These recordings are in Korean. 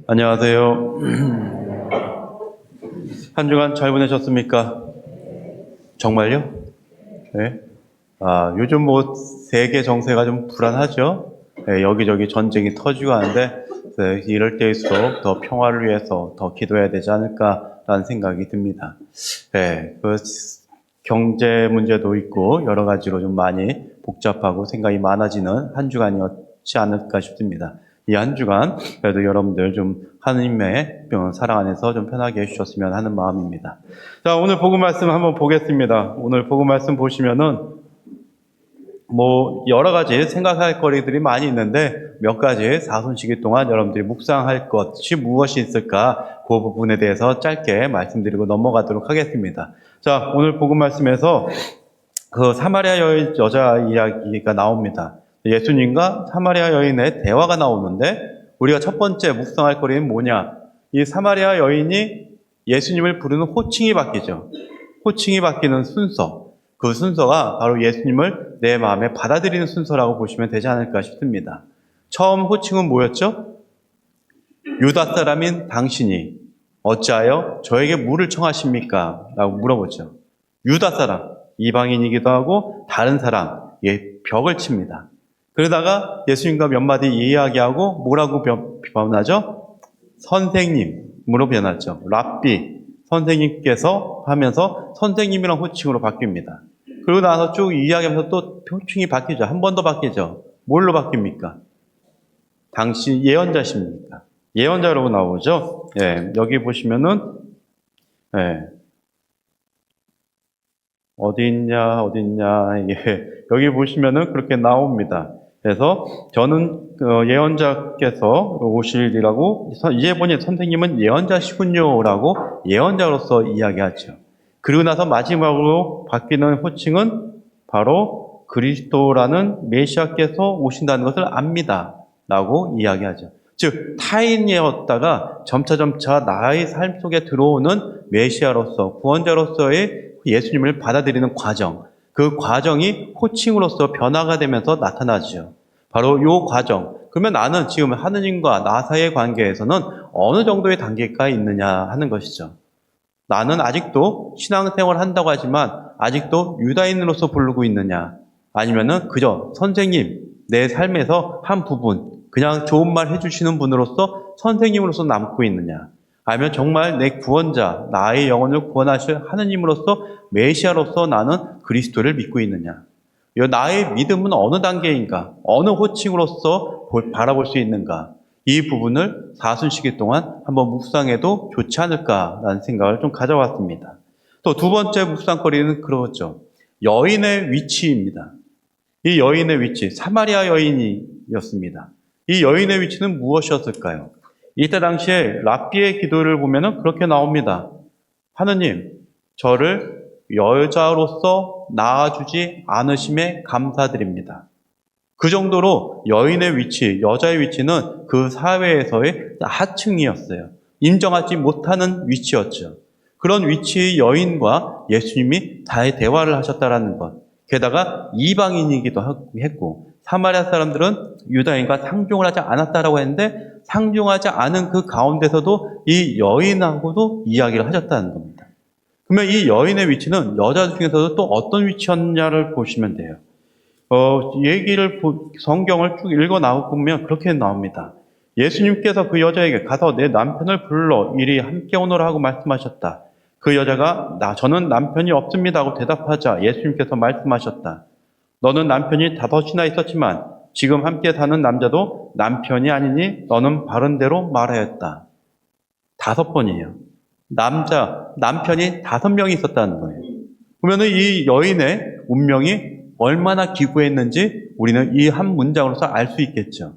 안녕하세요. 한 주간 잘 보내셨습니까? 정말요? 네. 요즘 세계 정세가 좀 불안하죠? 네, 여기저기 전쟁이 터지고 하는데, 네, 이럴 때일수록 더 평화를 위해서 더 기도해야 되지 않을까라는 생각이 듭니다. 네, 경제 문제도 있고, 여러 가지로 좀 많이 복잡하고 생각이 많아지는 한 주간이었지 않을까 싶습니다. 이 한 주간 그래도 여러분들 좀 하느님의 사랑 안에서 좀 편하게 해주셨으면 하는 마음입니다. 자, 오늘 복음 말씀 한번 보겠습니다. 오늘 복음 말씀 보시면은 여러 가지 생각할 거리들이 많이 있는데 몇 가지 사순시기 동안 여러분들이 묵상할 것이 무엇이 있을까 그 부분에 대해서 짧게 말씀드리고 넘어가도록 하겠습니다. 자, 오늘 복음 말씀에서 그 사마리아 여자 이야기가 나옵니다. 예수님과 사마리아 여인의 대화가 나오는데 우리가 첫 번째 묵상할 거리는 뭐냐? 이 사마리아 여인이 예수님을 부르는 호칭이 바뀌죠. 호칭이 바뀌는 순서. 그 순서가 바로 예수님을 내 마음에 받아들이는 순서라고 보시면 되지 않을까 싶습니다. 처음 호칭은 뭐였죠? 유다 사람인 당신이 어찌하여 저에게 물을 청하십니까? 라고 물어보죠. 유다 사람, 이방인이기도 하고 다른 사람, 벽을 칩니다. 그러다가 예수님과 몇 마디 이야기하고 뭐라고 변하죠? 선생님으로 변하죠. 랍비, 선생님께서 하면서 선생님이란 호칭으로 바뀝니다. 그러고 나서 쭉 이야기하면서 또 호칭이 바뀌죠. 한 번 더 바뀌죠. 뭘로 바뀝니까? 당신 예언자십니까? 예언자라고 나오죠. 예, 여기 보시면은 어디 있냐, 여기 보시면은 그렇게 나옵니다. 그래서 저는 예언자께서 오실이라고 이제 보니 선생님은 예언자시군요라고 예언자로서 이야기하죠. 그리고 나서 마지막으로 바뀌는 호칭은 바로 그리스도라는 메시아께서 오신다는 것을 압니다라고 이야기하죠. 즉 타인이었다가 점차 나의 삶 속에 들어오는 메시아로서 구원자로서의 예수님을 받아들이는 과정, 그 과정이 호칭으로서 변화가 되면서 나타나죠. 바로 이 과정. 그러면 나는 지금 하느님과 나 사이의 관계에서는 어느 정도의 단계가 있느냐 하는 것이죠. 나는 아직도 신앙생활을 한다고 하지만 아직도 유다인으로서 부르고 있느냐, 아니면은 그저 선생님, 내 삶에서 한 부분, 그냥 좋은 말 해주시는 분으로서 선생님으로서 남고 있느냐, 아니면 정말 내 구원자, 나의 영혼을 구원하실 하느님으로서 메시아로서 나는 그리스도를 믿고 있느냐. 나의 믿음은 어느 단계인가, 어느 호칭으로서 바라볼 수 있는가, 이 부분을 사순시기 동안 한번 묵상해도 좋지 않을까라는 생각을 좀 가져왔습니다. 또 두 번째 묵상거리는 그렇죠. 여인의 위치입니다. 이 여인의 위치, 사마리아 여인이었습니다. 이 여인의 위치는 무엇이었을까요? 이때 당시에 랍비의 기도를 보면은 그렇게 나옵니다. 하느님, 저를 여자로서 낳아주지 않으심에 감사드립니다. 그 정도로 여인의 위치, 여자의 위치는 그 사회에서의 하층이었어요. 인정하지 못하는 위치였죠. 그런 위치의 여인과 예수님이 대화를 하셨다라는 것. 게다가 이방인이기도 했고 사마리아 사람들은 유다인과 상종을 하지 않았다라고 했는데 상종하지 않은 그 가운데서도 이 여인하고도 이야기를 하셨다는 겁니다. 그러면 이 여인의 위치는 여자 중에서도 또 어떤 위치였냐를 보시면 돼요. 성경을 쭉 읽어 나오면 그렇게 나옵니다. 예수님께서 그 여자에게 가서 내 남편을 불러 이리 함께 오너라 하고 말씀하셨다. 그 여자가 저는 남편이 없습니다 하고 대답하자 예수님께서 말씀하셨다. 너는 남편이 5이나 있었지만 지금 함께 사는 남자도 남편이 아니니 너는 바른 대로 말하였다. 5번이에요. 남편이 5명이 있었다는 거예요. 그러면 이 여인의 운명이 얼마나 기구했는지 우리는 이 한 문장으로서 알 수 있겠죠.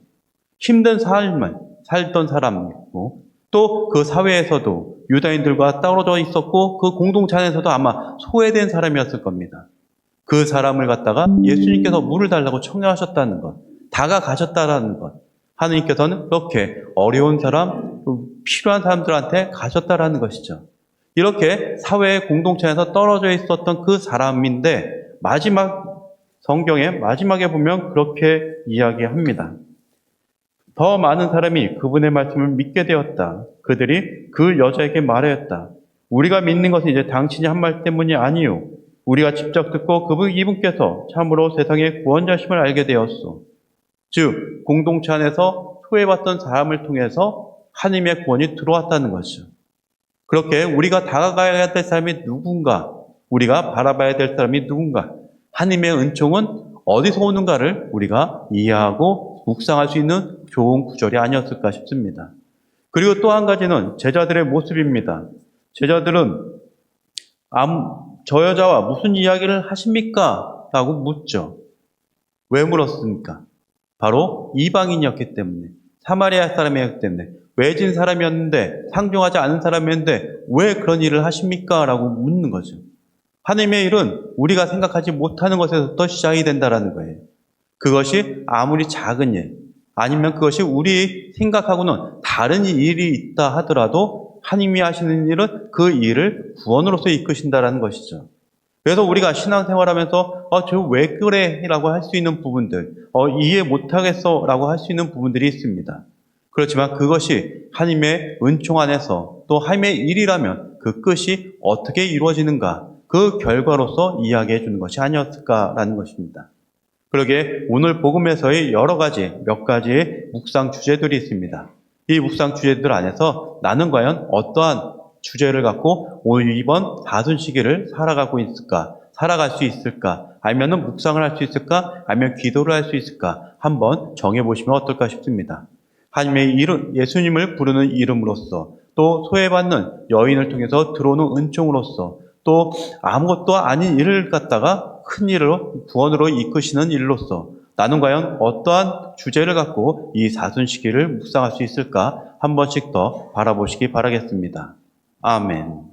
힘든 삶을 살던 사람이고 또 그 사회에서도 유다인들과 떨어져 있었고 그 공동체 안에서도 아마 소외된 사람이었을 겁니다. 그 사람을 갖다가 예수님께서 물을 달라고 청하셨다는 것, 다가가셨다라는 것, 하느님께서는 그렇게 어려운 사람, 필요한 사람들한테 가셨다라는 것이죠. 이렇게 사회의 공동체 안에서 떨어져 있었던 그 사람인데 성경의 마지막에 보면 그렇게 이야기합니다. 더 많은 사람이 그분의 말씀을 믿게 되었다. 그들이 그 여자에게 말하였다. 우리가 믿는 것은 이제 당신이 한 말 때문이 아니요. 우리가 직접 듣고 이분께서 참으로 세상의 구원자심을 알게 되었소. 즉, 공동체 안에서 소외받던 사람을 통해서 하나님의 구원이 들어왔다는 것이죠. 그렇게 우리가 다가가야 될 사람이 누군가, 우리가 바라봐야 될 사람이 누군가, 하나님의 은총은 어디서 오는가를 우리가 이해하고 묵상할 수 있는 좋은 구절이 아니었을까 싶습니다. 그리고 또 한 가지는 제자들의 모습입니다. 제자들은 저 여자와 무슨 이야기를 하십니까? 라고 묻죠. 왜 물었습니까? 바로 이방인이었기 때문에, 사마리아 사람이었기 때문에, 외진 사람이었는데, 상종하지 않은 사람이었는데 왜 그런 일을 하십니까? 라고 묻는 거죠. 하나님의 일은 우리가 생각하지 못하는 것에서부터 시작이 된다는 거예요. 그것이 아무리 작은 일, 아니면 그것이 우리 생각하고는 다른 일이 있다 하더라도 하나님이 하시는 일은 그 일을 구원으로서 이끄신다는 것이죠. 그래서 우리가 신앙생활하면서 저 왜 그래? 라고 할 수 있는 부분들, 이해 못하겠어? 라고 할 수 있는 부분들이 있습니다. 그렇지만 그것이 하나님의 은총 안에서 또 하나님의 일이라면 그 끝이 어떻게 이루어지는가, 그 결과로서 이야기해 주는 것이 아니었을까라는 것입니다. 그러게 오늘 복음에서의 몇 가지의 묵상 주제들이 있습니다. 이 묵상 주제들 안에서 나는 과연 어떠한 주제를 갖고 이번 사순시기를 살아갈 수 있을까? 아니면 묵상을 할 수 있을까? 아니면 기도를 할 수 있을까? 한번 정해보시면 어떨까 싶습니다. 하나님의 이름, 예수님을 부르는 이름으로써, 또 소외받는 여인을 통해서 들어오는 은총으로써, 또 아무것도 아닌 일을 갖다가 큰 일로, 구원으로 이끄시는 일로서 나는 과연 어떠한 주제를 갖고 이 사순시기를 묵상할 수 있을까? 한 번씩 더 바라보시기 바라겠습니다. 아멘.